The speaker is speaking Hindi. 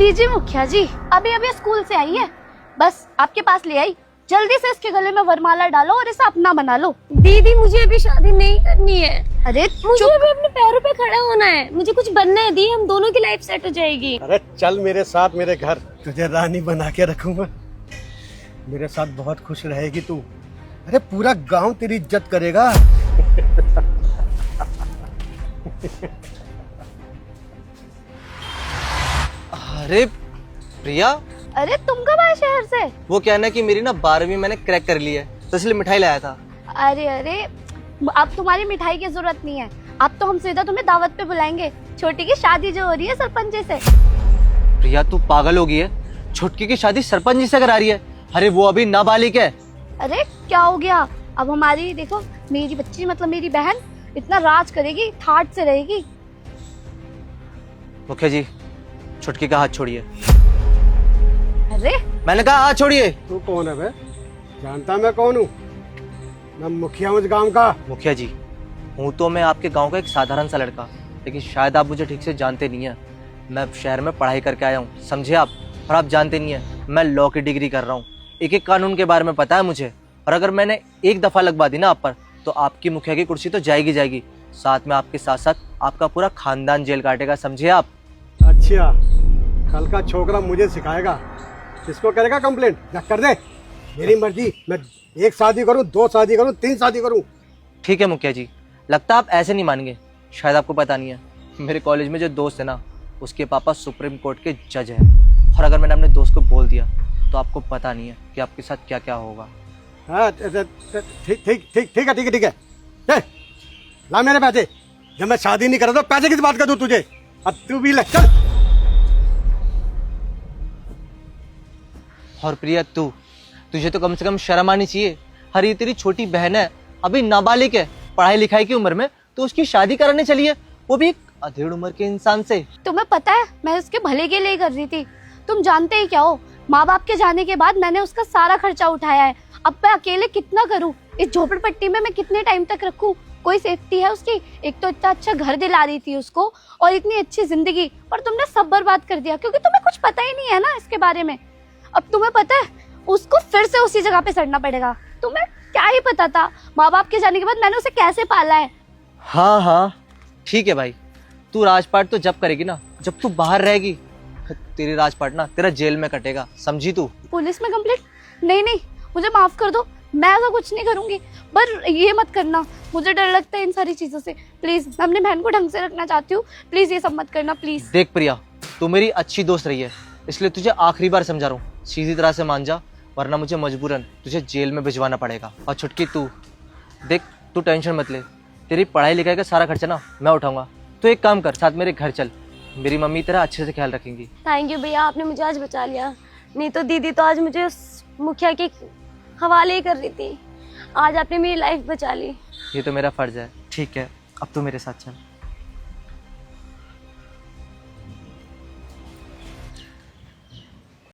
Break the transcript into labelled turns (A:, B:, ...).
A: लीजिए मुखिया जी, अभी अभी स्कूल से आई है, बस आपके पास ले आई। जल्दी से इसके गले में वरमाला डालो और इसे अपना बना लो।
B: दीदी मुझे अभी शादी नहीं करनी है।
A: अरे
B: मुझे अभी अपने पैरों पे खड़ा होना है, मुझे कुछ बनना है दी, हम दोनों की लाइफ सेट हो जाएगी।
C: अरे चल मेरे साथ मेरे घर, तुझे रानी बना के रखूंगा। मेरे साथ बहुत खुश रहेगी तू। अरे पूरा गांव तेरी इज्जत करेगा।
D: अरे प्रिया,
A: अरे तुम कब आए शहर से?
D: वो क्या है ना कि मेरी ना 12वीं मैंने क्रैक कर ली है, तो इसलिए मिठाई लाया था।
A: अरे अरे, अब तुम्हारी मिठाई की जरूरत नहीं है, अब तो हम सीधा तुम्हें दावत पे बुलाएंगे। छोटी की शादी जो हो रही है सरपंच जी से।
D: प्रिया तू पागल हो गई है, छुटकी की शादी सरपंच जी से करा रही है। अरे वो अभी नाबालिग है।
A: अरे क्या हो गया? अब हमारी देखो, मेरी बच्ची मतलब मेरी बहन इतना राज करेगी, ठाट से रहेगी।
D: मुखिया जी, छुटकी का हाथ छोड़िए।
A: अरे
D: मैंने कहा हाथ छोड़िए।
C: तू कौन है बे? जानता मैं कौन हूँ? मैं मुखिया हूँ इस गांव का।
D: मुखिया जी, हूँ तो मैं आपके गांव का एक साधारण सा लड़का, लेकिन शायद आप मुझे ठीक से जानते नहीं है। मैं शहर में पढ़ाई करके आया हूँ, समझे आप? और आप जानते नहीं है, मैं लॉ की डिग्री कर रहा हूँ, एक एक कानून के बारे में पता है मुझे। और अगर मैंने एक दफा लगवा दी ना आप पर, तो आपकी मुखिया की कुर्सी तो जाएगी जाएगी, साथ में आपके साथ साथ आपका पूरा खानदान जेल काटेगा, समझे आप?
C: अच्छा, कल का छोकरा मुझे सिखाएगा, किसको करेगा कंप्लेंट? जा कर दे, मेरी मर्जी। मैं एक शादी करूं, 2 शादी करूं, 3 शादी करूं।
D: ठीक है मुखिया जी, लगता आप ऐसे नहीं मानेंगे। शायद आपको पता नहीं है, मेरे कॉलेज में जो दोस्त है ना, उसके पापा सुप्रीम कोर्ट के जज हैं। और अगर मैंने अपने दोस्त को बोल दिया तो आपको पता नहीं है कि आपके साथ क्या क्या होगा।
C: हाँ, ठीक ठीक ठीक ठीक है, ठीक है ठीक है। ए, ला मेरे पैसे। जब मैं शादी नहीं कर रहा तो पैसे किस बात का दूं तुझे? अब तू भी ले, चल।
D: और प्रिया तुझे तो कम से कम शर्म आनी चाहिए। अरे ये तेरी छोटी बहन है, अभी नाबालिग है, पढ़ाई लिखाई की उम्र में, तो उसकी शादी कराने चली है, वो भी एक अधेड़ उम्र के इंसान से।
A: तुम्हें पता है, मैं उसके भले के लिए कर रही थी। तुम जानते ही क्या हो, माँ बाप के जाने के बाद मैंने उसका सारा खर्चा उठाया है। अब मैं अकेले कितना करूँ? इस झोपड़पट्टी में मैं कितने टाइम तक रखूँ? कोई सेफ्टी है उसकी? एक तो इतना अच्छा घर दिला रही थी उसको, और इतनी अच्छी जिंदगी, और तुमने सब बर्बाद कर दिया, क्योंकि तुम्हें कुछ पता ही नहीं है ना इसके बारे में। अब तुम्हें पता है, उसको फिर से उसी जगह पे सड़ना पड़ेगा। तुम्हें क्या ही पता था माँ बाप के जाने के बाद मैंने उसे कैसे पाला है।
D: हाँ हाँ ठीक है भाई, तू राजपाट तो जब करेगी ना, जब तू बाहर रहेगी, तेरी राजपाट ना तेरा जेल में कटेगा, समझी तू?
A: पुलिस में कंप्लेंट? नहीं नहीं, मुझे माफ कर दो, मैं ऐसा कुछ नहीं करूंगी। पर ये मत करना, मुझे डर लगता है इन सारी चीजों से। प्लीज, मैं अपनी बहन को ढंग से रखना चाहती हूँ, प्लीज ये सब मत करना प्लीज।
D: देख प्रिया, तू मेरी अच्छी दोस्त रही है, इसलिए तुझे आखिरी बार समझा रहा हूँ, सीधी तरह से मान जा, वरना मुझे मजबूरन तुझे जेल में भिजवाना पड़ेगा। और छुटकी तू देख, तू टेंशन मत ले, तेरी पढ़ाई लिखाई का सारा खर्चा ना मैं उठाऊंगा। तो एक काम कर, साथ मेरे घर चल, मेरी मम्मी तेरा अच्छे से ख्याल रखेंगी।
B: थैंक यू भैया, आपने मुझे आज बचा लिया, नहीं तो दीदी तो आज मुझे उस मुखिया के हवाले ही कर रही थी। आज आपने मेरी लाइफ बचा ली।
D: ये तो मेरा फर्ज है। ठीक है, अब तू मेरे साथ चल।